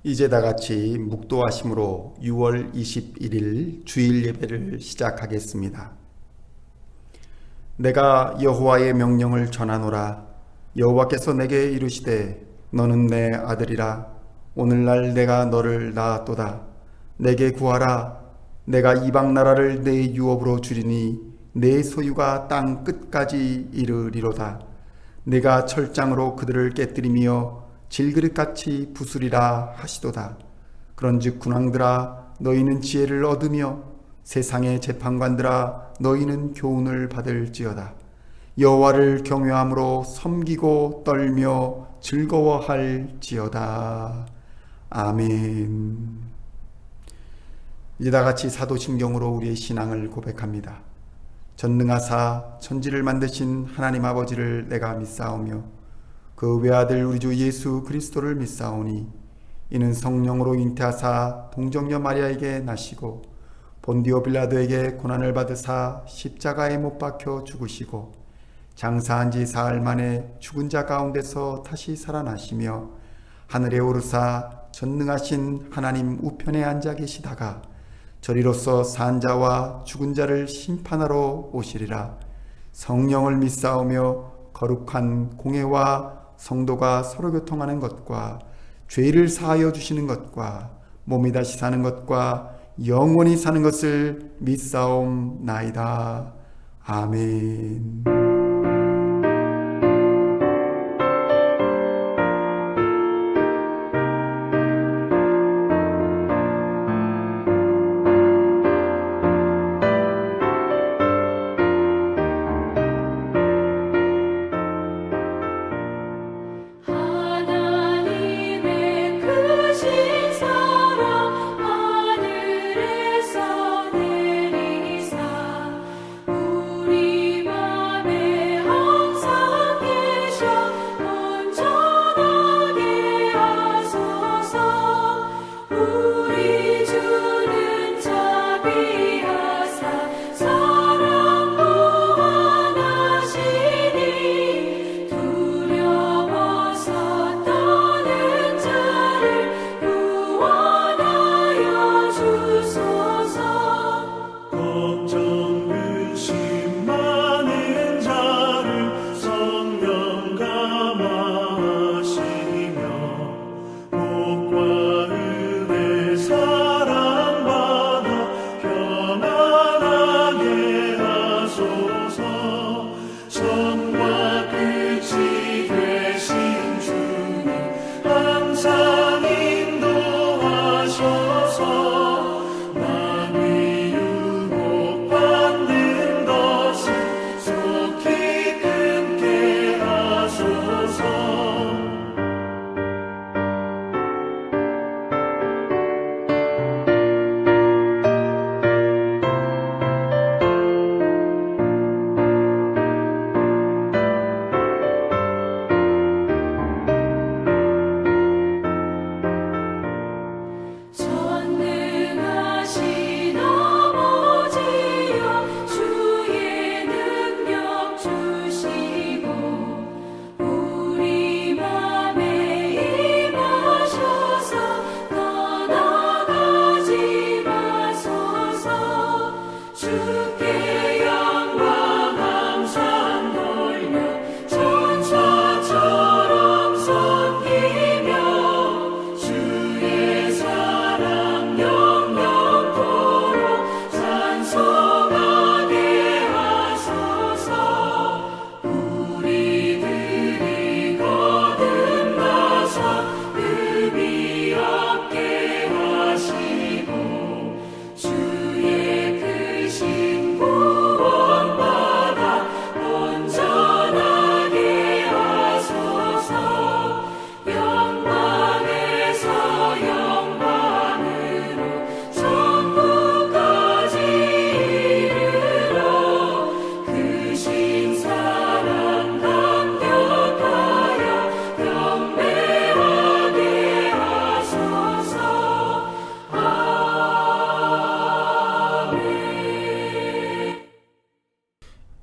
이제 다같이 묵도하심으로 6월 21일 주일 예배를 시작하겠습니다. 내가 여호와의 명령을 전하노라. 여호와께서 내게 이르시되 너는 내 아들이라. 오늘날 내가 너를 낳았도다. 내게 구하라. 내가 이방 나라를 내 유업으로 주리니 내 소유가 땅 끝까지 이르리로다. 내가 철장으로 그들을 깨뜨리며 질그릇같이 부수리라 하시도다. 그런즉 군왕들아 너희는 지혜를 얻으며 세상의 재판관들아 너희는 교훈을 받을지어다. 여호와를 경외함으로 섬기고 떨며 즐거워할지어다. 아멘. 이제 다같이 사도신경으로 우리의 신앙을 고백합니다. 전능하사 천지를 만드신 하나님 아버지를 내가 믿사오며 그 외아들 우리 주 예수 그리스도를 믿사오니 이는 성령으로 잉태하사 동정녀 마리아에게 나시고 본디오 빌라도에게 고난을 받으사 십자가에 못 박혀 죽으시고 장사한 지 사흘 만에 죽은 자 가운데서 다시 살아나시며 하늘에 오르사 전능하신 하나님 우편에 앉아 계시다가 저리로서 산 자와 죽은 자를 심판하러 오시리라. 성령을 믿사오며 거룩한 공회와 성도가 서로 교통하는 것과 죄를 사하여 주시는 것과 몸이 다시 사는 것과 영원히 사는 것을 믿사옵나이다. 아멘.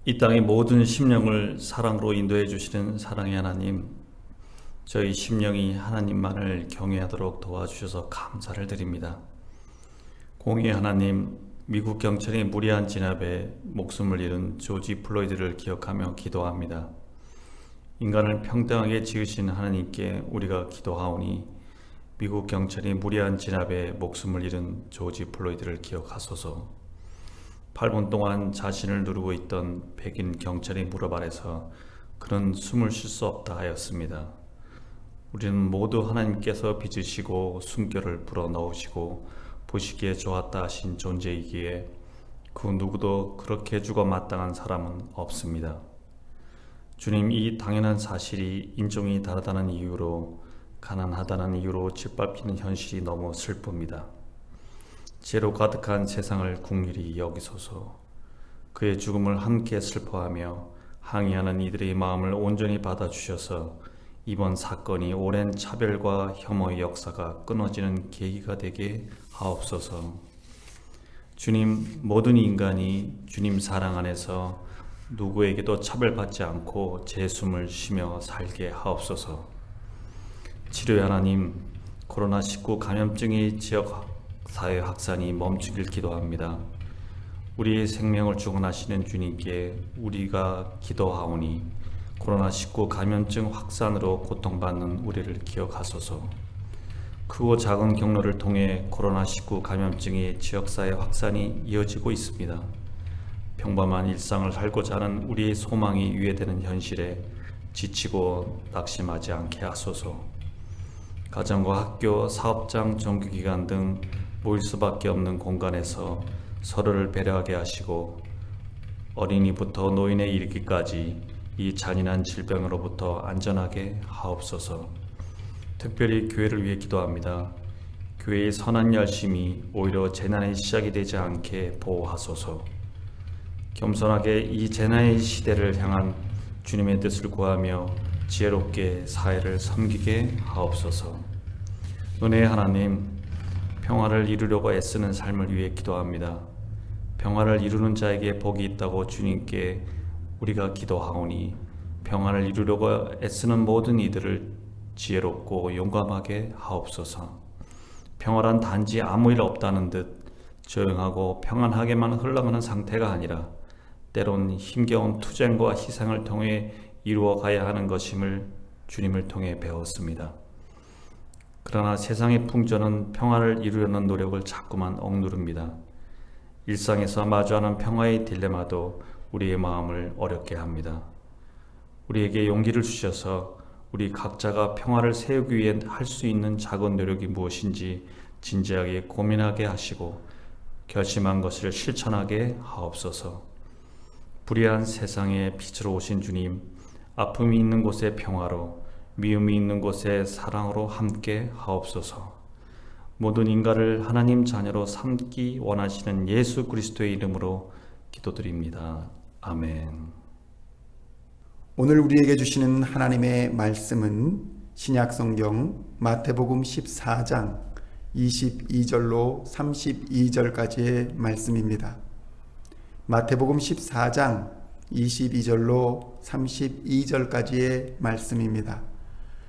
이 땅의 모든 심령을 사랑으로 인도해 주시는 사랑의 하나님, 저희 심령이 하나님만을 경외하도록 도와주셔서 감사를 드립니다. 공의 하나님, 미국 경찰의 무리한 진압에 목숨을 잃은 조지 플로이드를 기억하며 기도합니다. 인간을 평등하게 지으신 하나님께 우리가 기도하오니 미국 경찰이 무리한 진압에 목숨을 잃은 조지 플로이드를 기억하소서. 8분 동안 자신을 누르고 있던 백인 경찰의 무릎 아래서 그는 숨을 쉴 수 없다 하였습니다. 우리는 모두 하나님께서 빚으시고 숨결을 불어넣으시고 보시기에 좋았다 하신 존재이기에 그 누구도 그렇게 죽어 마땅한 사람은 없습니다. 주님, 이 당연한 사실이 인종이 다르다는 이유로, 가난하다는 이유로 짓밟히는 현실이 너무 슬픕니다. 죄로 가득한 세상을 긍휼히 여기소서. 그의 죽음을 함께 슬퍼하며 항의하는 이들의 마음을 온전히 받아주셔서 이번 사건이 오랜 차별과 혐오의 역사가 끊어지는 계기가 되게 하옵소서. 주님, 모든 인간이 주님 사랑 안에서 누구에게도 차별받지 않고 제 숨을 쉬며 살게 하옵소서. 치료의 하나님, 코로나19 감염증의 지역 사회 확산이 멈추길 기도합니다. 우리의 생명을 주관하시는 주님께 우리가 기도하오니 코로나19 감염증 확산으로 고통받는 우리를 기억하소서. 크고 작은 경로를 통해 코로나19 감염증의 지역사회 확산이 이어지고 있습니다. 평범한 일상을 살고자 하는 우리의 소망이 위해되는 현실에 지치고 낙심하지 않게 하소서. 가정과 학교, 사업장, 정규기관 등 모일 수밖에 없는 공간에서 서로를 배려하게 하시고 어린이부터 노인에 이르기까지 이 잔인한 질병으로부터 안전하게 하옵소서. 특별히 교회를 위해 기도합니다. 교회의 선한 열심이 오히려 재난의 시작이 되지 않게 보호하소서. 겸손하게 이 재난의 시대를 향한 주님의 뜻을 구하며 지혜롭게 사회를 섬기게 하옵소서. 은혜의 하나님, 평화를 이루려고 애쓰는 삶을 위해 기도합니다. 평화를 이루는 자에게 복이 있다고 주님께 우리가 기도하오니 평화를 이루려고 애쓰는 모든 이들을 지혜롭고 용감하게 하옵소서. 평화란 단지 아무 일 없다는 듯 조용하고 평안하게만 흘러가는 상태가 아니라 때론 힘겨운 투쟁과 희생을 통해 이루어가야 하는 것임을 주님을 통해 배웠습니다. 그러나 세상의 풍조는 평화를 이루려는 노력을 자꾸만 억누릅니다. 일상에서 마주하는 평화의 딜레마도 우리의 마음을 어렵게 합니다. 우리에게 용기를 주셔서 우리 각자가 평화를 세우기 위해 할 수 있는 작은 노력이 무엇인지 진지하게 고민하게 하시고 결심한 것을 실천하게 하옵소서. 불의한 세상에 빛으로 오신 주님, 아픔이 있는 곳에 평화로, 미움이 있는 곳에 사랑으로 함께 하옵소서. 모든 인간을 하나님 자녀로 삼기 원하시는 예수 그리스도의 이름으로 기도드립니다. 아멘. 오늘 우리에게 주시는 하나님의 말씀은 신약성경 마태복음 14장 22절로 32절까지의 말씀입니다. 마태복음 14장 22절로 32절까지의 말씀입니다.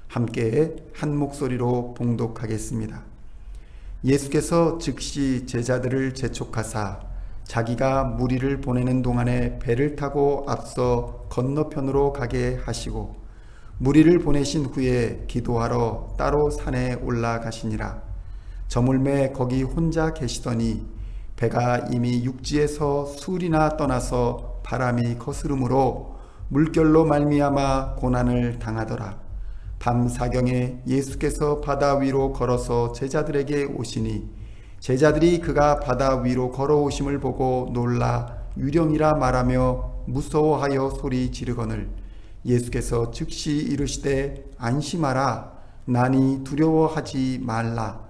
함께 한 목소리로 봉독하겠습니다. 예수께서 즉시 제자들을 재촉하사 자기가 무리를 보내는 동안에 배를 타고 앞서 건너편으로 가게 하시고 무리를 보내신 후에 기도하러 따로 산에 올라가시니라. 저물매 거기 혼자 계시더니 배가 이미 육지에서 술이나 떠나서 바람이 거스름으로 물결로 말미암아 고난을 당하더라. 밤 사경에 예수께서 바다 위로 걸어서 제자들에게 오시니 제자들이 그가 바다 위로 걸어오심을 보고 놀라 유령이라 말하며 무서워하여 소리 지르거늘 예수께서 즉시 이르시되 안심하라 나니 두려워하지 말라.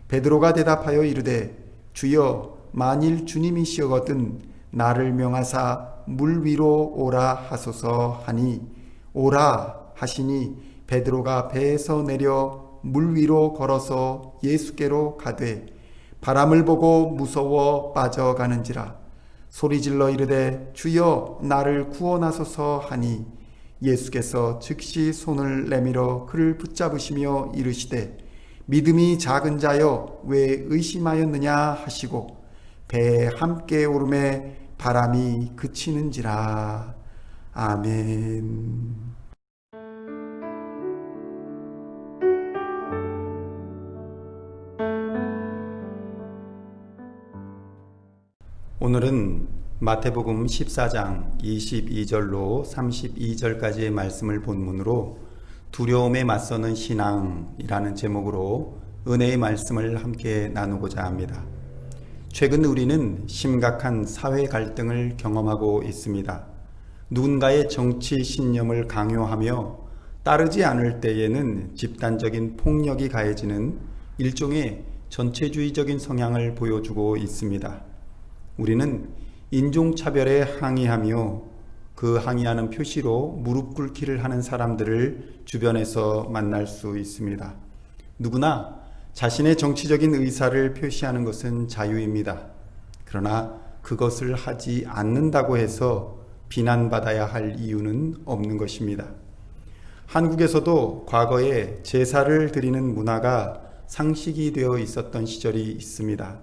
베드로가 대답하여 이르되 주여 만일 주님이시거든 나를 명하사 물 위로 오라 하소서 하니 오라 하시니 베드로가 배에서 내려 물 위로 걸어서 예수께로 가되 바람을 보고 무서워 빠져가는지라 소리질러 이르되 주여 나를 구원하소서 하니 예수께서 즉시 손을 내밀어 그를 붙잡으시며 이르시되 믿음이 작은 자여 왜 의심하였느냐 하시고 배에 함께 오름에 바람이 그치는지라. 아멘. 오늘은 마태복음 14장 22절로 32절까지의 말씀을 본문으로 두려움에 맞서는 신앙이라는 제목으로 은혜의 말씀을 함께 나누고자 합니다. 최근 우리는 심각한 사회 갈등을 경험하고 있습니다. 누군가의 정치 신념을 강요하며 따르지 않을 때에는 집단적인 폭력이 가해지는 일종의 전체주의적인 성향을 보여주고 있습니다. 우리는 인종차별에 항의하며 그 항의하는 표시로 무릎 꿇기를 하는 사람들을 주변에서 만날 수 있습니다. 누구나 자신의 정치적인 의사를 표시하는 것은 자유입니다. 그러나 그것을 하지 않는다고 해서 비난받아야 할 이유는 없는 것입니다. 한국에서도 과거에 제사를 드리는 문화가 상식이 되어 있었던 시절이 있습니다.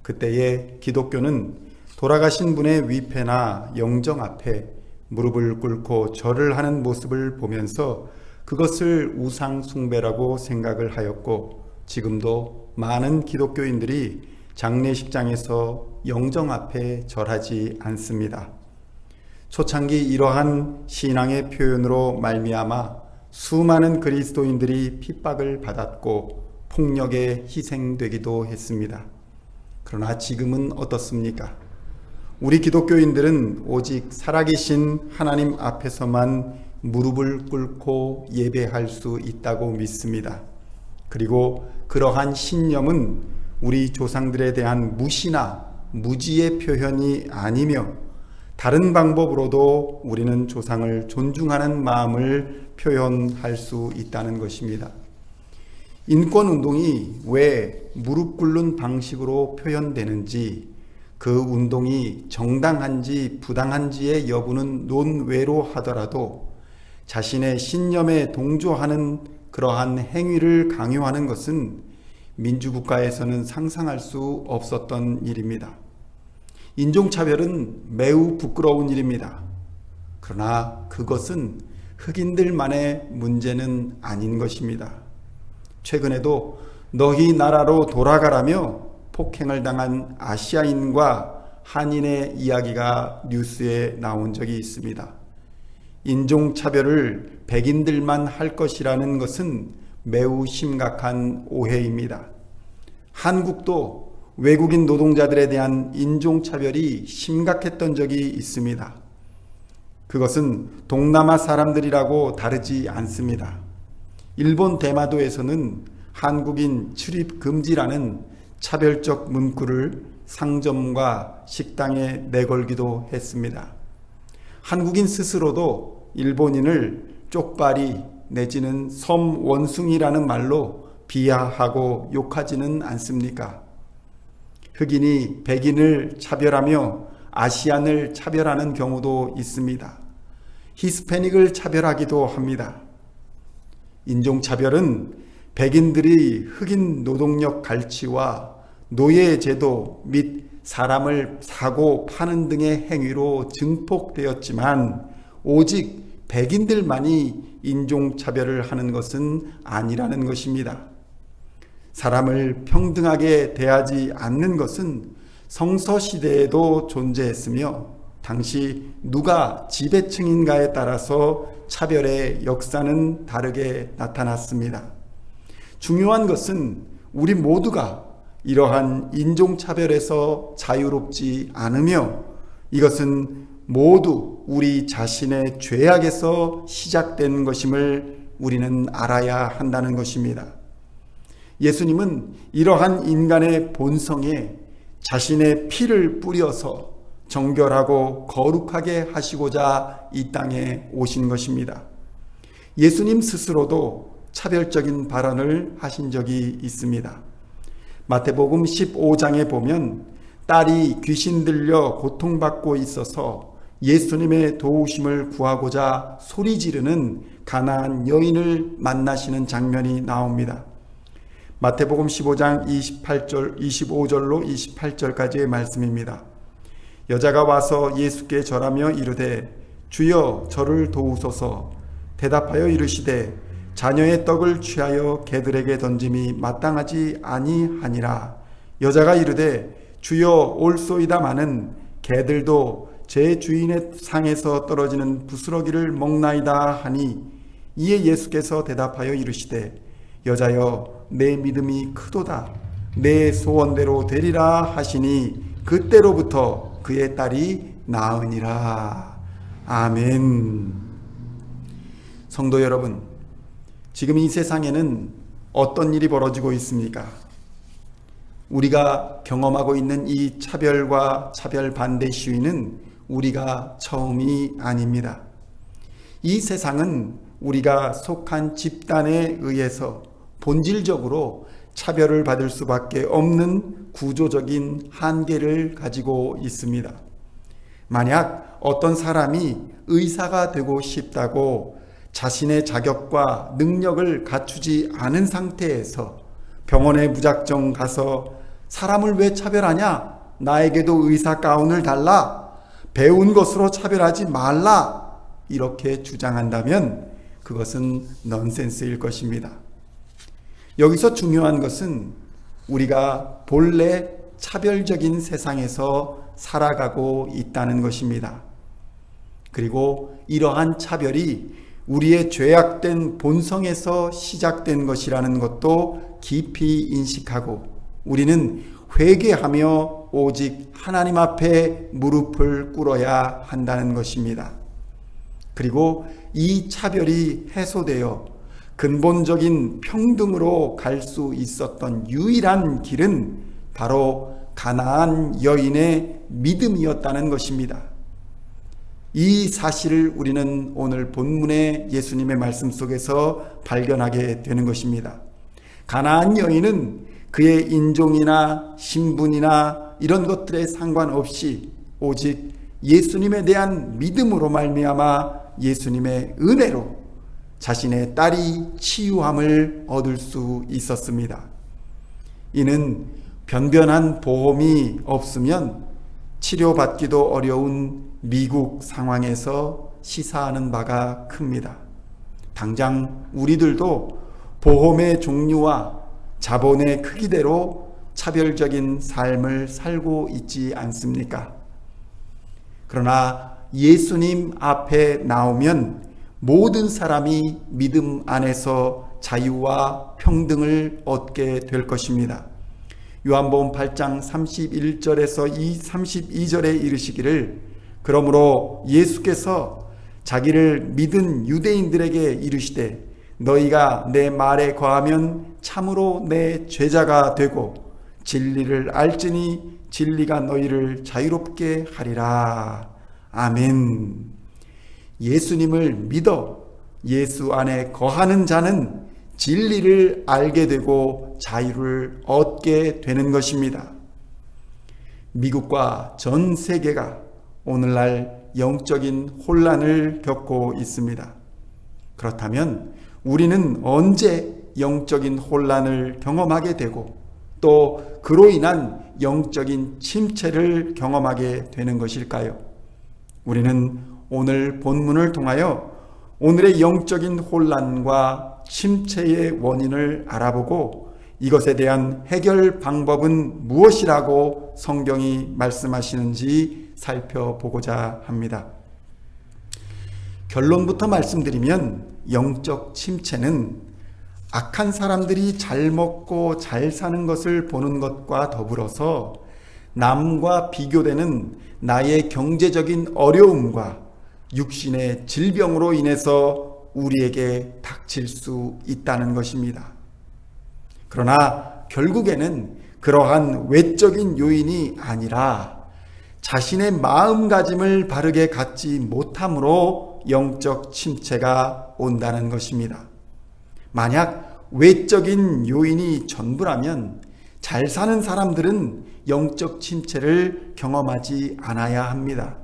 그때의 기독교는 돌아가신 분의 위패나 영정 앞에 무릎을 꿇고 절을 하는 모습을 보면서 그것을 우상 숭배라고 생각을 하였고, 지금도 많은 기독교인들이 장례식장에서 영정 앞에 절하지 않습니다. 초창기 이러한 신앙의 표현으로 말미암아 수많은 그리스도인들이 핍박을 받았고 폭력에 희생되기도 했습니다. 그러나 지금은 어떻습니까? 우리 기독교인들은 오직 살아계신 하나님 앞에서만 무릎을 꿇고 예배할 수 있다고 믿습니다. 그리고 그러한 신념은 우리 조상들에 대한 무시나 무지의 표현이 아니며 다른 방법으로도 우리는 조상을 존중하는 마음을 표현할 수 있다는 것입니다. 인권운동이 왜 무릎 꿇는 방식으로 표현되는지, 그 운동이 정당한지 부당한지의 여부는 논외로 하더라도 자신의 신념에 동조하는 그러한 행위를 강요하는 것은 민주국가에서는 상상할 수 없었던 일입니다. 인종차별은 매우 부끄러운 일입니다. 그러나 그것은 흑인들만의 문제는 아닌 것입니다. 최근에도 너희 나라로 돌아가라며 폭행을 당한 아시아인과 한인의 이야기가 뉴스에 나온 적이 있습니다. 인종차별을 백인들만 할 것이라는 것은 매우 심각한 오해입니다. 한국도 외국인 노동자들에 대한 인종차별이 심각했던 적이 있습니다. 그것은 동남아 사람들이라고 다르지 않습니다. 일본 대마도에서는 한국인 출입 금지라는 차별적 문구를 상점과 식당에 내걸기도 했습니다. 한국인 스스로도 일본인을 쪽발이 내지는 섬 원숭이라는 말로 비하하고 욕하지는 않습니까? 흑인이 백인을 차별하며 아시안을 차별하는 경우도 있습니다. 히스패닉을 차별하기도 합니다. 인종차별은 백인들이 흑인 노동력 갈취와 노예제도 및 사람을 사고 파는 등의 행위로 증폭되었지만 오직 백인들만이 인종차별을 하는 것은 아니라는 것입니다. 사람을 평등하게 대하지 않는 것은 성서시대에도 존재했으며 당시 누가 지배층인가에 따라서 차별의 역사는 다르게 나타났습니다. 중요한 것은 우리 모두가 이러한 인종차별에서 자유롭지 않으며 이것은 모두 우리 자신의 죄악에서 시작된 것임을 우리는 알아야 한다는 것입니다. 예수님은 이러한 인간의 본성에 자신의 피를 뿌려서 정결하고 거룩하게 하시고자 이 땅에 오신 것입니다. 예수님 스스로도 차별적인 발언을 하신 적이 있습니다. 마태복음 15장에 보면 딸이 귀신 들려 고통받고 있어서 예수님의 도우심을 구하고자 소리 지르는 가나안 여인을 만나시는 장면이 나옵니다. 마태복음 15장 25절로 28절까지의 말씀입니다. 여자가 와서 예수께 절하며 이르되 주여 저를 도우소서. 대답하여 이르시되 자녀의 떡을 취하여 개들에게 던짐이 마땅하지 아니하니라. 여자가 이르되 주여 올소이다마는 개들도 제 주인의 상에서 떨어지는 부스러기를 먹나이다 하니, 이에 예수께서 대답하여 이르시되 여자여 내 믿음이 크도다. 내 소원대로 되리라 하시니 그때로부터 그의 딸이 나으니라. 아멘. 성도 여러분, 지금 이 세상에는 어떤 일이 벌어지고 있습니까? 우리가 경험하고 있는 이 차별과 차별 반대 시위는 우리가 처음이 아닙니다. 이 세상은 우리가 속한 집단에 의해서 본질적으로 차별을 받을 수밖에 없는 구조적인 한계를 가지고 있습니다. 만약 어떤 사람이 의사가 되고 싶다고 자신의 자격과 능력을 갖추지 않은 상태에서 병원에 무작정 가서 사람을 왜 차별하냐? 나에게도 의사 가운을 달라. 배운 것으로 차별하지 말라. 이렇게 주장한다면 그것은 넌센스일 것입니다. 여기서 중요한 것은 우리가 본래 차별적인 세상에서 살아가고 있다는 것입니다. 그리고 이러한 차별이 우리의 죄악된 본성에서 시작된 것이라는 것도 깊이 인식하고 우리는 회개하며 오직 하나님 앞에 무릎을 꿇어야 한다는 것입니다. 그리고 이 차별이 해소되어 근본적인 평등으로 갈 수 있었던 유일한 길은 바로 가나안 여인의 믿음이었다는 것입니다. 이 사실을 우리는 오늘 본문의 예수님의 말씀 속에서 발견하게 되는 것입니다. 가나안 여인은 그의 인종이나 신분이나 이런 것들에 상관없이 오직 예수님에 대한 믿음으로 말미암아 예수님의 은혜로 자신의 딸이 치유함을 얻을 수 있었습니다. 이는 변변한 보험이 없으면 치료받기도 어려운 미국 상황에서 시사하는 바가 큽니다. 당장 우리들도 보험의 종류와 자본의 크기대로 차별적인 삶을 살고 있지 않습니까? 그러나 예수님 앞에 나오면 모든 사람이 믿음 안에서 자유와 평등을 얻게 될 것입니다. 요한복음 8장 31절에서 32절에 이르시기를 그러므로 예수께서 자기를 믿은 유대인들에게 이르시되 너희가 내 말에 거하면 참으로 내 제자가 되고 진리를 알지니 진리가 너희를 자유롭게 하리라. 아멘. 예수님을 믿어 예수 안에 거하는 자는 진리를 알게 되고 자유를 얻게 되는 것입니다. 미국과 전 세계가 오늘날 영적인 혼란을 겪고 있습니다. 그렇다면 우리는 언제 영적인 혼란을 경험하게 되고 또 그로 인한 영적인 침체를 경험하게 되는 것일까요? 우리는 오늘 본문을 통하여 오늘의 영적인 혼란과 침체의 원인을 알아보고 이것에 대한 해결 방법은 무엇이라고 성경이 말씀하시는지 살펴보고자 합니다. 결론부터 말씀드리면 영적 침체는 악한 사람들이 잘 먹고 잘 사는 것을 보는 것과 더불어서 남과 비교되는 나의 경제적인 어려움과 육신의 질병으로 인해서 우리에게 닥칠 수 있다는 것입니다. 그러나 결국에는 그러한 외적인 요인이 아니라 자신의 마음가짐을 바르게 갖지 못함으로 영적 침체가 온다는 것입니다. 만약 외적인 요인이 전부라면 잘 사는 사람들은 영적 침체를 경험하지 않아야 합니다.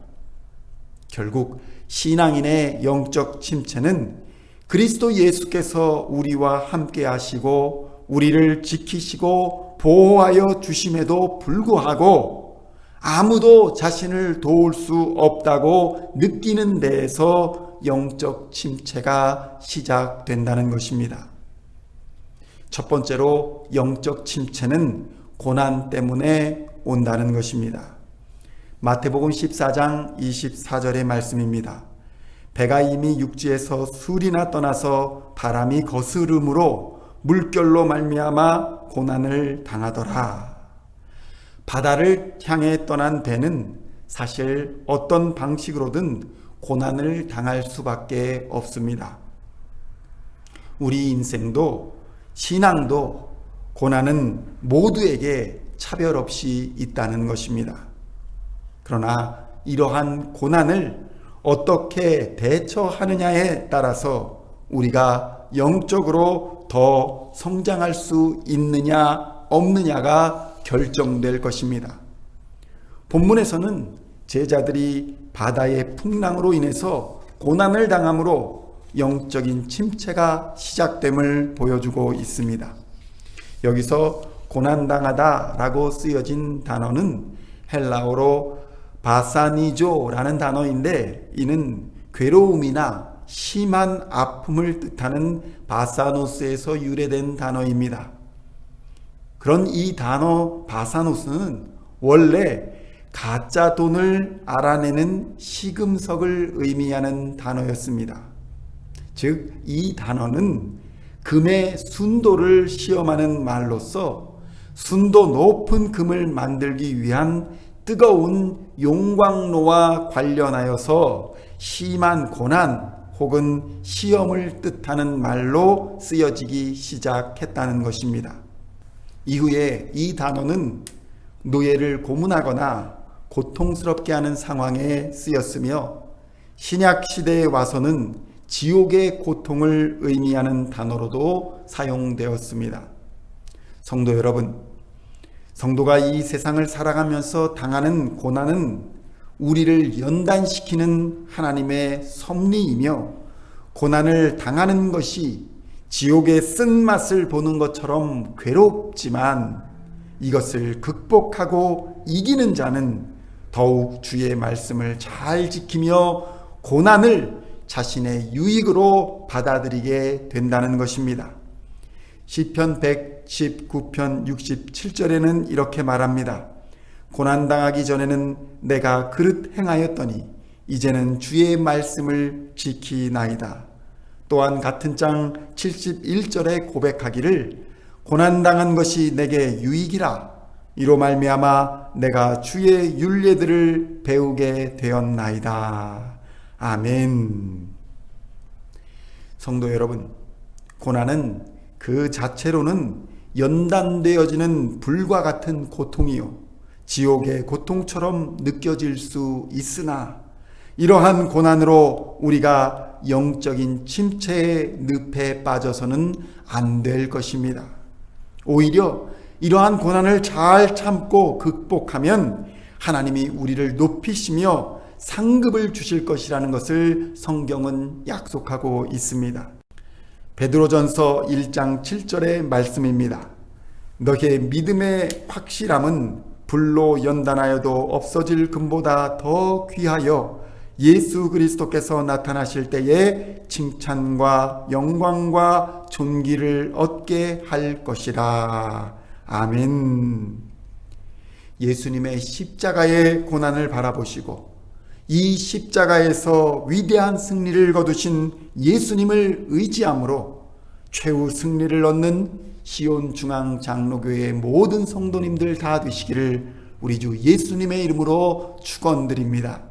결국 신앙인의 영적 침체는 그리스도 예수께서 우리와 함께 하시고 우리를 지키시고 보호하여 주심에도 불구하고 아무도 자신을 도울 수 없다고 느끼는 데에서 영적 침체가 시작된다는 것입니다. 첫 번째로 영적 침체는 고난 때문에 온다는 것입니다. 마태복음 14장 24절의 말씀입니다. 배가 이미 육지에서 술이나 떠나서 바람이 거스름으로 물결로 말미암아 고난을 당하더라. 바다를 향해 떠난 배는 사실 어떤 방식으로든 고난을 당할 수밖에 없습니다. 우리 인생도 신앙도 고난은 모두에게 차별 없이 있다는 것입니다. 그러나 이러한 고난을 어떻게 대처하느냐에 따라서 우리가 영적으로 더 성장할 수 있느냐 없느냐가 결정될 것입니다. 본문에서는 제자들이 바다의 풍랑으로 인해서 고난을 당함으로 영적인 침체가 시작됨을 보여주고 있습니다. 여기서 고난당하다라고 쓰여진 단어는 헬라어로 바사니조라는 단어인데 이는 괴로움이나 심한 아픔을 뜻하는 바사노스에서 유래된 단어입니다. 그런 이 단어 바사노스는 원래 가짜 돈을 알아내는 시금석을 의미하는 단어였습니다. 즉, 이 단어는 금의 순도를 시험하는 말로서 순도 높은 금을 만들기 위한 뜨거운 용광로와 관련하여서 심한 고난 혹은 시험을 뜻하는 말로 쓰여지기 시작했다는 것입니다. 이후에 이 단어는 노예를 고문하거나 고통스럽게 하는 상황에 쓰였으며 신약 시대에 와서는 지옥의 고통을 의미하는 단어로도 사용되었습니다. 성도 여러분, 성도가 이 세상을 살아가면서 당하는 고난은 우리를 연단시키는 하나님의 섭리이며 고난을 당하는 것이 지옥의 쓴맛을 보는 것처럼 괴롭지만 이것을 극복하고 이기는 자는 더욱 주의 말씀을 잘 지키며 고난을 자신의 유익으로 받아들이게 된다는 것입니다. 시편 119편 67절에는 이렇게 말합니다. 고난당하기 전에는 내가 그릇 행하였더니 이제는 주의 말씀을 지키나이다. 또한 같은 장 71절에 고백하기를 고난당한 것이 내게 유익이라 이로 말미암아 내가 주의 율례들을 배우게 되었나이다. 아멘. 성도 여러분, 고난은 그 자체로는 연단되어지는 불과 같은 고통이요 지옥의 고통처럼 느껴질 수 있으나 이러한 고난으로 우리가 영적인 침체의 늪에 빠져서는 안 될 것입니다. 오히려 이러한 고난을 잘 참고 극복하면 하나님이 우리를 높이시며 상급을 주실 것이라는 것을 성경은 약속하고 있습니다. 베드로전서 1장 7절의 말씀입니다. 너의 믿음의 확실함은 불로 연단하여도 없어질 금보다 더 귀하여 예수 그리스도께서 나타나실 때에 칭찬과 영광과 존귀를 얻게 할 것이라. 아멘. 예수님의 십자가의 고난을 바라보시고 이 십자가에서 위대한 승리를 거두신 예수님을 의지함으로 최후 승리를 얻는 시온중앙장로교회의 모든 성도님들 다 되시기를 우리 주 예수님의 이름으로 축원드립니다.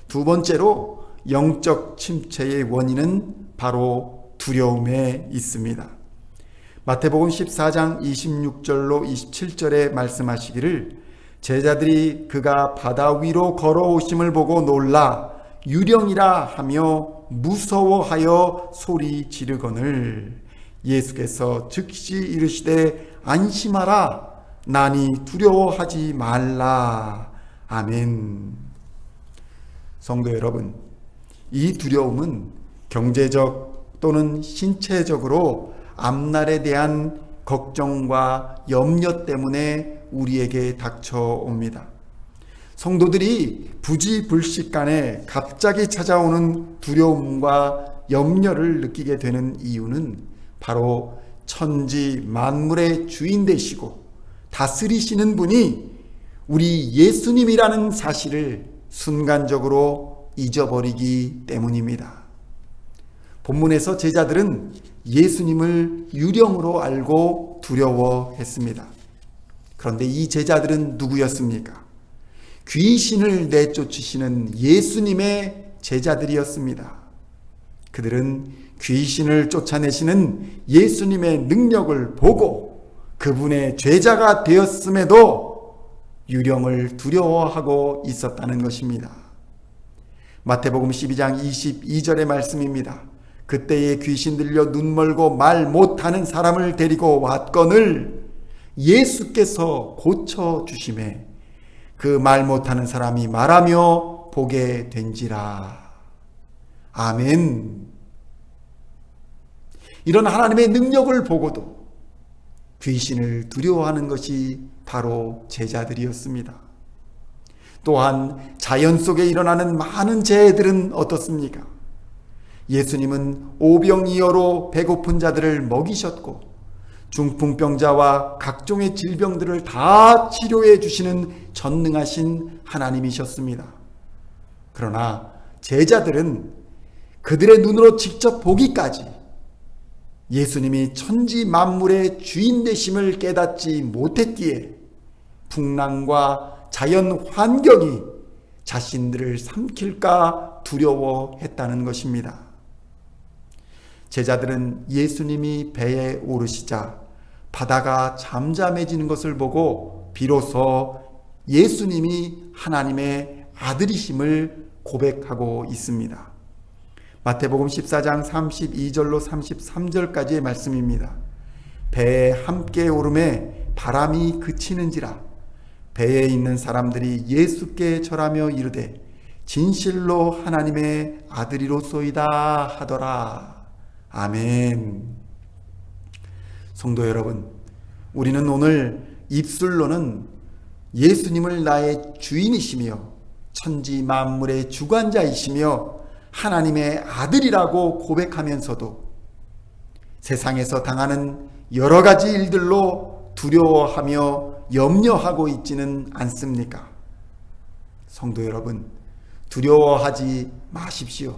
두 번째로 영적 침체의 원인은 바로 두려움에 있습니다. 마태복음 14장 26절로 27절에 말씀하시기를 제자들이 그가 바다 위로 걸어오심을 보고 놀라 유령이라 하며 무서워하여 소리 지르거늘 예수께서 즉시 이르시되 안심하라 나니 두려워하지 말라. 아멘. 성도 여러분, 이 두려움은 경제적 또는 신체적으로 앞날에 대한 걱정과 염려 때문에 우리에게 닥쳐옵니다. 성도들이 부지불식간에 갑자기 찾아오는 두려움과 염려를 느끼게 되는 이유는 바로 천지 만물의 주인 되시고 다스리시는 분이 우리 예수님이라는 사실을 순간적으로 잊어버리기 때문입니다. 본문에서 제자들은 예수님을 유령으로 알고 두려워했습니다. 그런데 이 제자들은 누구였습니까? 귀신을 내쫓으시는 예수님의 제자들이었습니다. 그들은 귀신을 쫓아내시는 예수님의 능력을 보고 그분의 제자가 되었음에도 유령을 두려워하고 있었다는 것입니다. 마태복음 12장 22절의 말씀입니다. 그때에 귀신 들려 눈 멀고 말 못하는 사람을 데리고 왔거늘 예수께서 고쳐주심에 그 말 못하는 사람이 말하며 보게 된지라. 아멘. 이런 하나님의 능력을 보고도 귀신을 두려워하는 것이 바로 제자들이었습니다. 또한 자연 속에 일어나는 많은 재해들은 어떻습니까? 예수님은 오병이어로 배고픈 자들을 먹이셨고 중풍병자와 각종의 질병들을 다 치료해 주시는 전능하신 하나님이셨습니다. 그러나 제자들은 그들의 눈으로 직접 보기까지 예수님이 천지 만물의 주인 되심을 깨닫지 못했기에 풍랑과 자연 환경이 자신들을 삼킬까 두려워했다는 것입니다. 제자들은 예수님이 배에 오르시자 바다가 잠잠해지는 것을 보고 비로소 예수님이 하나님의 아들이심을 고백하고 있습니다. 마태복음 14장 32절로 33절까지의 말씀입니다. 배에 함께 오름에 바람이 그치는지라 배에 있는 사람들이 예수께 절하며 이르되 진실로 하나님의 아들이로소이다 하더라. 아멘. 성도 여러분, 우리는 오늘 입술로는 예수님을 나의 주인이시며 천지 만물의 주관자이시며 하나님의 아들이라고 고백하면서도 세상에서 당하는 여러 가지 일들로 두려워하며 염려하고 있지는 않습니까? 성도 여러분, 두려워하지 마십시오.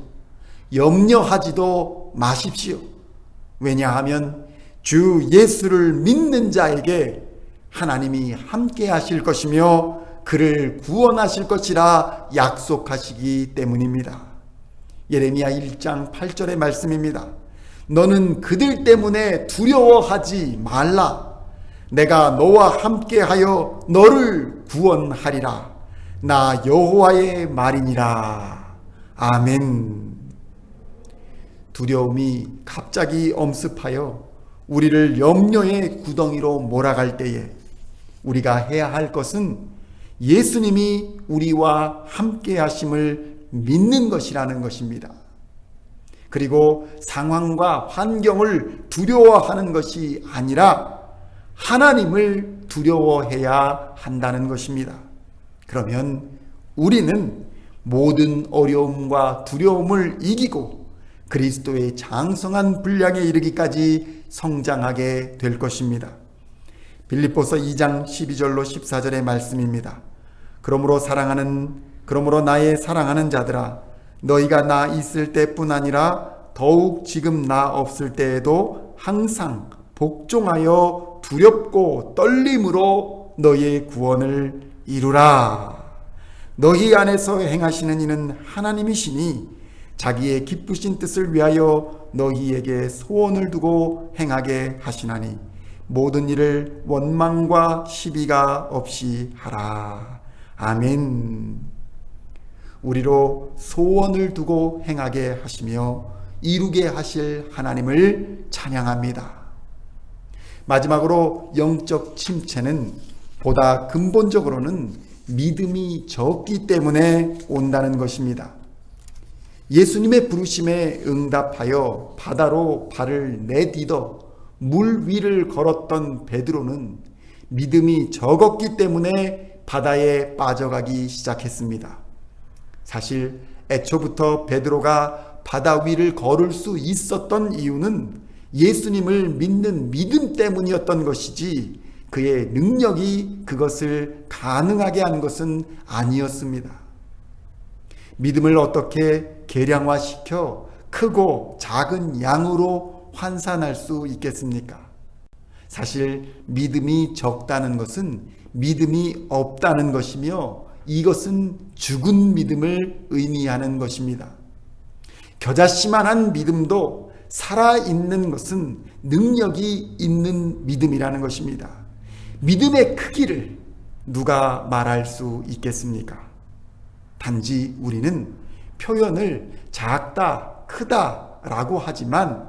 염려하지도 마십시오. 왜냐하면 주 예수를 믿는 자에게 하나님이 함께 하실 것이며 그를 구원하실 것이라 약속하시기 때문입니다. 예레미야 1장 8절의 말씀입니다. 너는 그들 때문에 두려워하지 말라. 내가 너와 함께하여 너를 구원하리라. 나 여호와의 말이니라. 아멘. 두려움이 갑자기 엄습하여 우리를 염려의 구덩이로 몰아갈 때에 우리가 해야 할 것은 예수님이 우리와 함께 하심을 믿는 것이라는 것입니다. 그리고 상황과 환경을 두려워하는 것이 아니라 하나님을 두려워해야 한다는 것입니다. 그러면 우리는 모든 어려움과 두려움을 이기고 그리스도의 장성한 분량에 이르기까지 성장하게 될 것입니다. 빌립보서 2장 12절로 14절의 말씀입니다. 그러므로 나의 사랑하는 자들아, 너희가 나 있을 때뿐 아니라 더욱 지금 나 없을 때에도 항상 복종하여 두렵고 떨림으로 너희의 구원을 이루라. 너희 안에서 행하시는 이는 하나님이시니 자기의 기쁘신 뜻을 위하여 너희에게 소원을 두고 행하게 하시나니 모든 일을 원망과 시비가 없이 하라. 아멘. 우리로 소원을 두고 행하게 하시며 이루게 하실 하나님을 찬양합니다. 마지막으로 영적 침체는 보다 근본적으로는 믿음이 적기 때문에 온다는 것입니다. 예수님의 부르심에 응답하여 바다로 발을 내디뎌 물 위를 걸었던 베드로는 믿음이 적었기 때문에 바다에 빠져가기 시작했습니다. 사실 애초부터 베드로가 바다 위를 걸을 수 있었던 이유는 예수님을 믿는 믿음 때문이었던 것이지 그의 능력이 그것을 가능하게 한 것은 아니었습니다. 믿음을 어떻게 계량화시켜 크고 작은 양으로 환산할 수 있겠습니까? 사실 믿음이 적다는 것은 믿음이 없다는 것이며 이것은 죽은 믿음을 의미하는 것입니다. 겨자씨만한 믿음도 살아있는 것은 능력이 있는 믿음이라는 것입니다. 믿음의 크기를 누가 말할 수 있겠습니까? 단지 우리는 표현을 작다, 크다 라고 하지만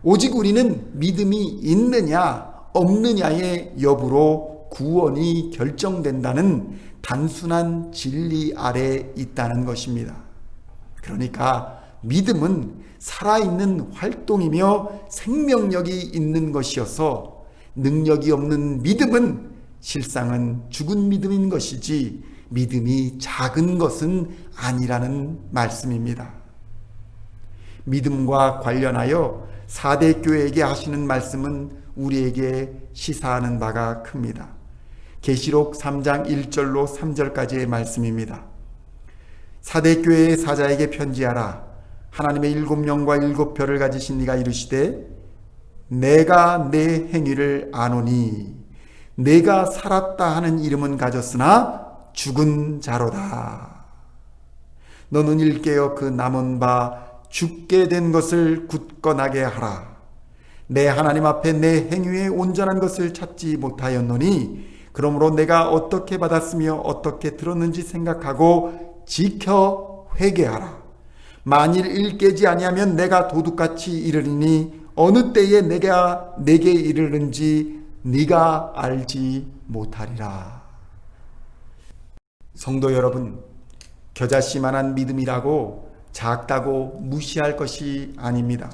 오직 우리는 믿음이 있느냐, 없느냐의 여부로 구원이 결정된다는 단순한 진리 아래 있다는 것입니다. 그러니까 믿음은 살아있는 활동이며 생명력이 있는 것이어서 능력이 없는 믿음은 실상은 죽은 믿음인 것이지 믿음이 작은 것은 아니라는 말씀입니다. 믿음과 관련하여 4대 교회에게 하시는 말씀은 우리에게 시사하는 바가 큽니다. 계시록 3장 1절로 3절까지의 말씀입니다. 4대 교회의 사자에게 편지하라. 하나님의 7영과 7별을 가지신 이가 이르시되 내가 내 행위를 아노니 내가 살았다 하는 이름은 가졌으나 죽은 자로다. 너는 일깨어 그 남은 바 죽게 된 것을 굳건하게 하라. 내 하나님 앞에 내 행위에 온전한 것을 찾지 못하였노니 그러므로 내가 어떻게 받았으며 어떻게 들었는지 생각하고 지켜 회개하라. 만일 일깨지 아니하면 내가 도둑같이 이르리니 어느 때에 내게 이르는지 네가 알지 못하리라. 성도 여러분, 겨자씨만한 믿음이라고 작다고 무시할 것이 아닙니다.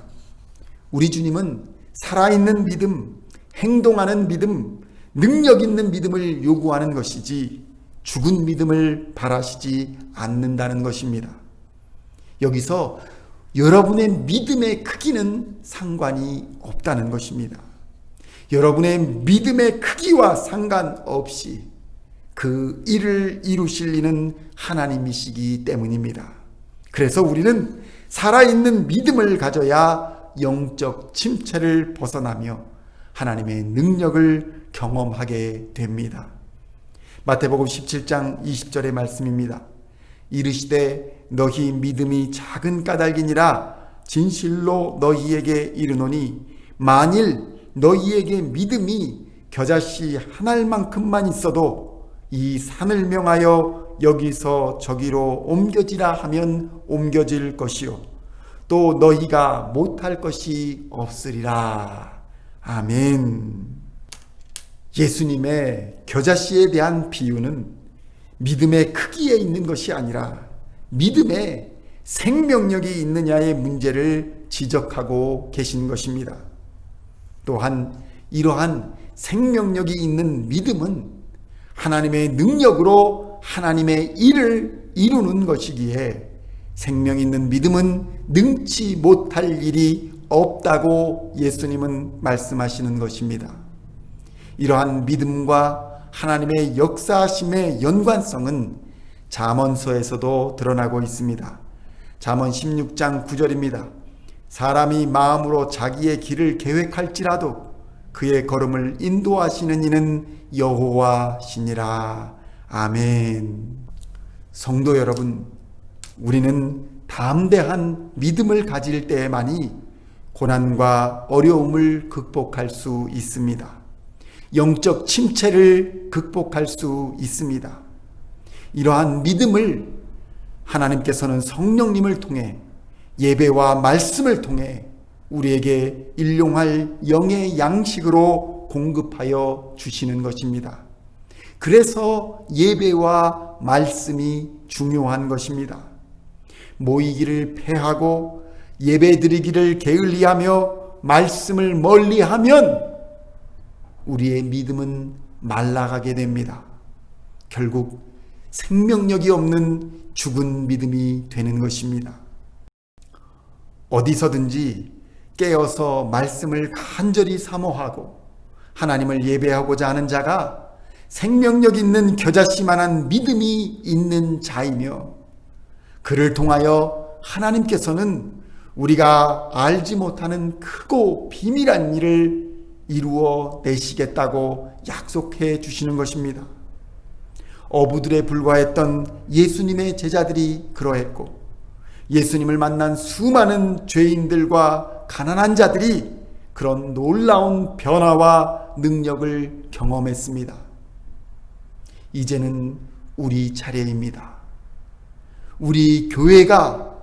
우리 주님은 살아있는 믿음, 행동하는 믿음, 능력 있는 믿음을 요구하는 것이지 죽은 믿음을 바라시지 않는다는 것입니다. 여기서 여러분의 믿음의 크기는 상관이 없다는 것입니다. 여러분의 믿음의 크기와 상관없이 그 일을 이루실 이는 하나님이시기 때문입니다. 그래서 우리는 살아있는 믿음을 가져야 영적 침체를 벗어나며 하나님의 능력을 경험하게 됩니다. 마태복음 17장 20절의 말씀입니다. 이르시되 너희 믿음이 작은 까닭이니라 진실로 너희에게 이르노니 만일 너희에게 믿음이 겨자씨 한 알만큼만 있어도 이 산을 명하여 여기서 저기로 옮겨지라 하면 옮겨질 것이요 또 너희가 못할 것이 없으리라. 아멘. 예수님의 겨자씨에 대한 비유는 믿음의 크기에 있는 것이 아니라 믿음에 생명력이 있느냐의 문제를 지적하고 계신 것입니다. 또한 이러한 생명력이 있는 믿음은 하나님의 능력으로 하나님의 일을 이루는 것이기에 생명 있는 믿음은 능치 못할 일이 없다고 예수님은 말씀하시는 것입니다. 이러한 믿음과 하나님의 역사하심의 연관성은 잠언서에서도 드러나고 있습니다. 잠언 16장 9절입니다. 사람이 마음으로 자기의 길을 계획할지라도 그의 걸음을 인도하시는 이는 여호와시니라. 아멘. 성도 여러분, 우리는 담대한 믿음을 가질 때에만이 고난과 어려움을 극복할 수 있습니다. 영적 침체를 극복할 수 있습니다. 이러한 믿음을 하나님께서는 성령님을 통해 예배와 말씀을 통해 우리에게 일용할 영의 양식으로 공급하여 주시는 것입니다. 그래서 예배와 말씀이 중요한 것입니다. 모이기를 패하고 예배드리기를 게을리하며 말씀을 멀리하면 우리의 믿음은 말라가게 됩니다. 결국 생명력이 없는 죽은 믿음이 되는 것입니다. 어디서든지 깨어서 말씀을 간절히 사모하고 하나님을 예배하고자 하는 자가 생명력 있는 겨자씨만한 믿음이 있는 자이며, 그를 통하여 하나님께서는 우리가 알지 못하는 크고 비밀한 일을 이루어 내시겠다고 약속해 주시는 것입니다. 어부들에 불과했던 예수님의 제자들이 그러했고, 예수님을 만난 수많은 죄인들과 가난한 자들이 그런 놀라운 변화와 능력을 경험했습니다. 이제는 우리 차례입니다. 우리 교회가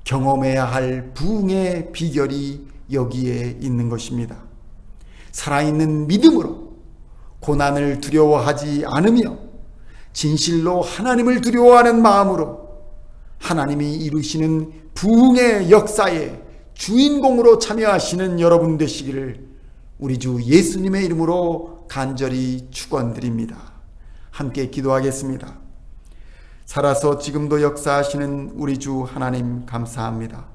경험해야 할 부흥의 비결이 여기에 있는 것입니다. 살아있는 믿음으로 고난을 두려워하지 않으며 진실로 하나님을 두려워하는 마음으로 하나님이 이루시는 부흥의 역사에 주인공으로 참여하시는 여러분 되시기를 우리 주 예수님의 이름으로 간절히 축원드립니다. 함께 기도하겠습니다. 살아서 지금도 역사하시는 우리 주 하나님 감사합니다.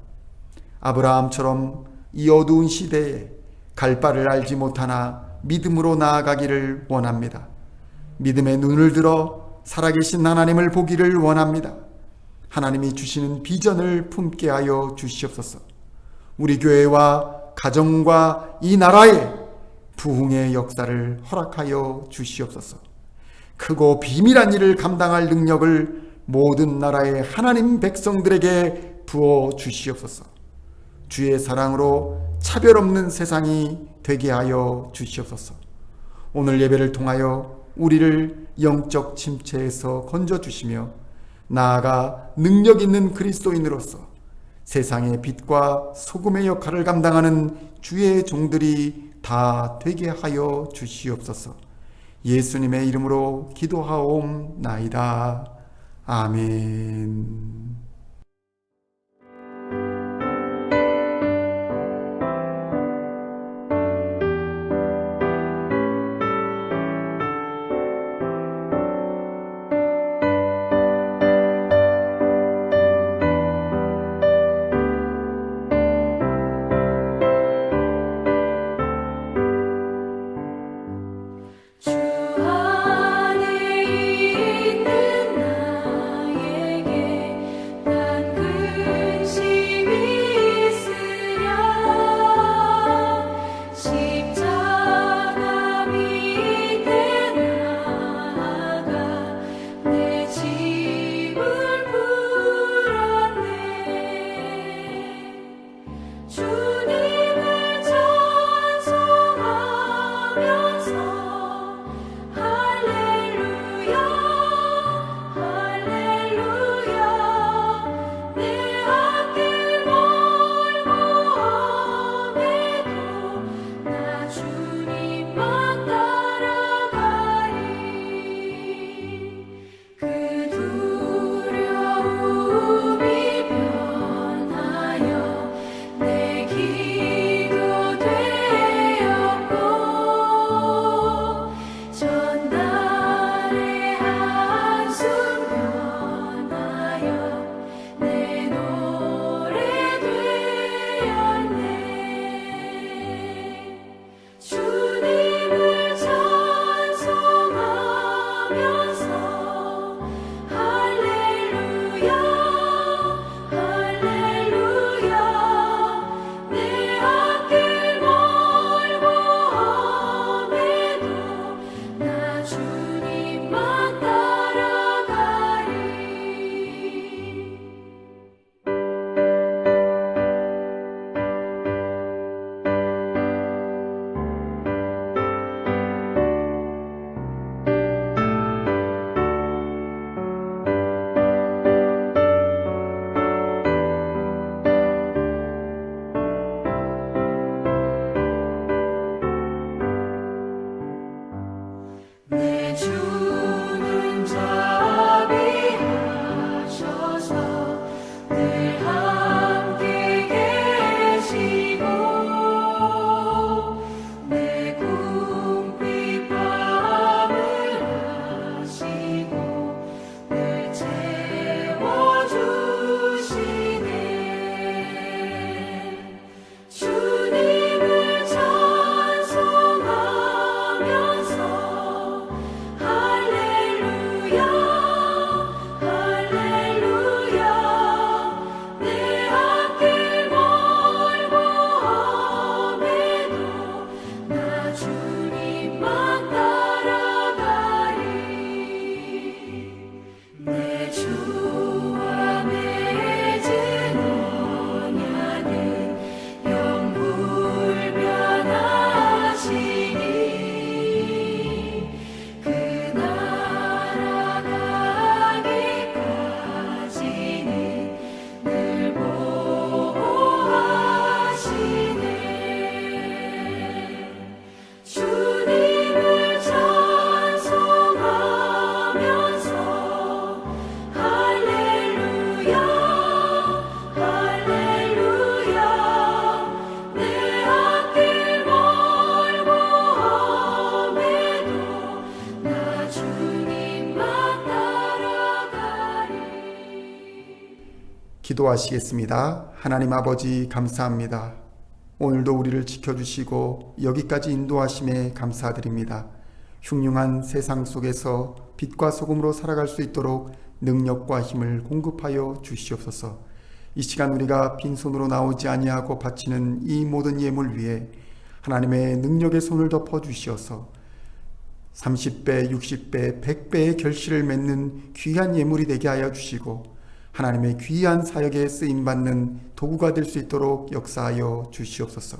아브라함처럼 이 어두운 시대에 갈 바를 알지 못하나 믿음으로 나아가기를 원합니다. 믿음의 눈을 들어 살아계신 하나님을 보기를 원합니다. 하나님이 주시는 비전을 품게 하여 주시옵소서. 우리 교회와 가정과 이 나라에 부흥의 역사를 허락하여 주시옵소서. 크고 비밀한 일을 감당할 능력을 모든 나라의 하나님 백성들에게 부어 주시옵소서. 주의 사랑으로 차별 없는 세상이 되게 하여 주시옵소서. 오늘 예배를 통하여 우리를 영적 침체에서 건져주시며 나아가 능력 있는 그리스도인으로서 세상의 빛과 소금의 역할을 감당하는 주의 종들이 다 되게 하여 주시옵소서. 예수님의 이름으로 기도하옵나이다. 아멘. 주는 자비하셔서 주님만 따라가리. 기도하시겠습니다. 하나님 아버지 감사합니다. 오늘도 우리를 지켜주시고 여기까지 인도하심에 감사드립니다. 흉흉한 세상 속에서 빛과 소금으로 살아갈 수 있도록 능력과 힘을 공급하여 주시옵소서. 이 시간 우리가 빈손으로 나오지 아니하고 바치는 이 모든 예물 위에 하나님의 능력의 손을 덮어 주시어서 30배, 60배, 100배의 결실을 맺는 귀한 예물이 되게 하여 주시고 하나님의 귀한 사역에 쓰임받는 도구가 될 수 있도록 역사하여 주시옵소서.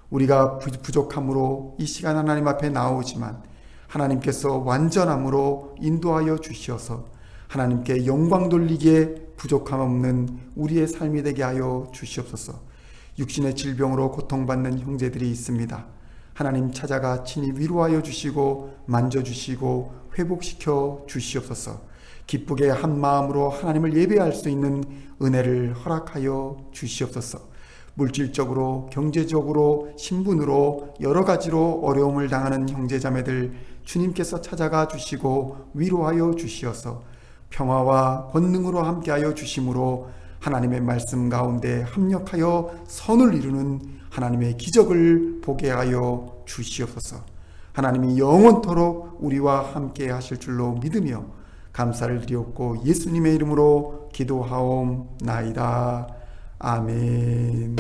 우리가 부족함으로 이 시간 하나님 앞에 나오지만 하나님께서 완전함으로 인도하여 주시어서 하나님께 영광 돌리기에 부족함 없는 우리의 삶이 되게 하여 주시옵소서. 육신의 질병으로 고통받는 형제들이 있습니다. 하나님 찾아가 친히 위로하여 주시고 만져주시고 회복시켜 주시옵소서. 기쁘게 한 마음으로 하나님을 예배할 수 있는 은혜를 허락하여 주시옵소서. 물질적으로, 경제적으로, 신분으로 여러 가지로 어려움을 당하는 형제자매들 주님께서 찾아가 주시고 위로하여 주시어서 평화와 권능으로 함께하여 주심으로 하나님의 말씀 가운데 합력하여 선을 이루는 하나님의 기적을 보게 하여 주시옵소서. 하나님이 영원토록 우리와 함께 하실 줄로 믿으며 감사를 드리옵고 예수님의 이름으로 기도하옵나이다. 아멘.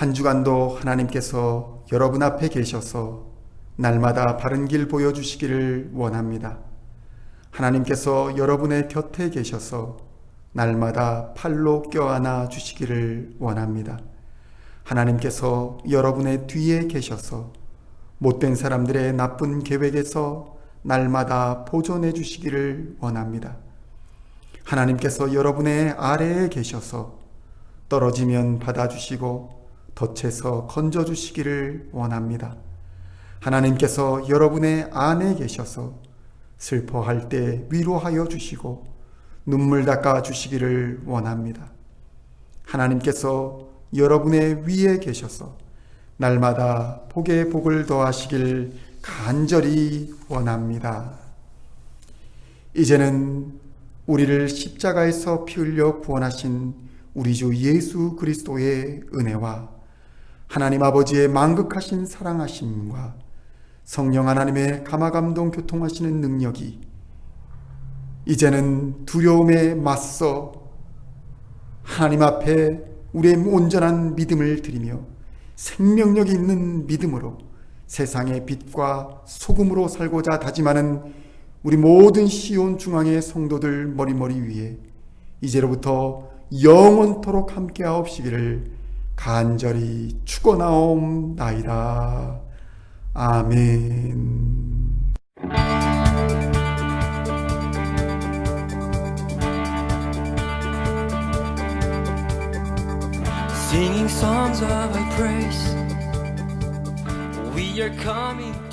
한 주간도 하나님께서 여러분 앞에 계셔서 날마다 바른 길 보여주시기를 원합니다. 하나님께서 여러분의 곁에 계셔서 날마다 팔로 껴안아 주시기를 원합니다. 하나님께서 여러분의 뒤에 계셔서 못된 사람들의 나쁜 계획에서 날마다 보존해 주시기를 원합니다. 하나님께서 여러분의 아래에 계셔서 떨어지면 받아주시고 덫에서 건져주시기를 원합니다. 하나님께서 여러분의 안에 계셔서 슬퍼할 때 위로하여 주시고 눈물 닦아 주시기를 원합니다. 하나님께서 여러분의 위에 계셔서 날마다 복에 복을 더하시길 간절히 원합니다. 이제는 우리를 십자가에서 피 흘려 구원하신 우리 주 예수 그리스도의 은혜와 하나님 아버지의 만극하신 사랑하심과 성령 하나님의 감화감동 교통하시는 능력이 이제는 두려움에 맞서 하나님 앞에 우리의 온전한 믿음을 드리며 생명력이 있는 믿음으로 세상의 빛과 소금으로 살고자 다짐하는 우리 모든 시온 중앙의 성도들 머리머리 위에 이제로부터 영원토록 함께하옵시기를 간절히 축원하옵나이다. 아멘. Singing songs of our praise, we are coming.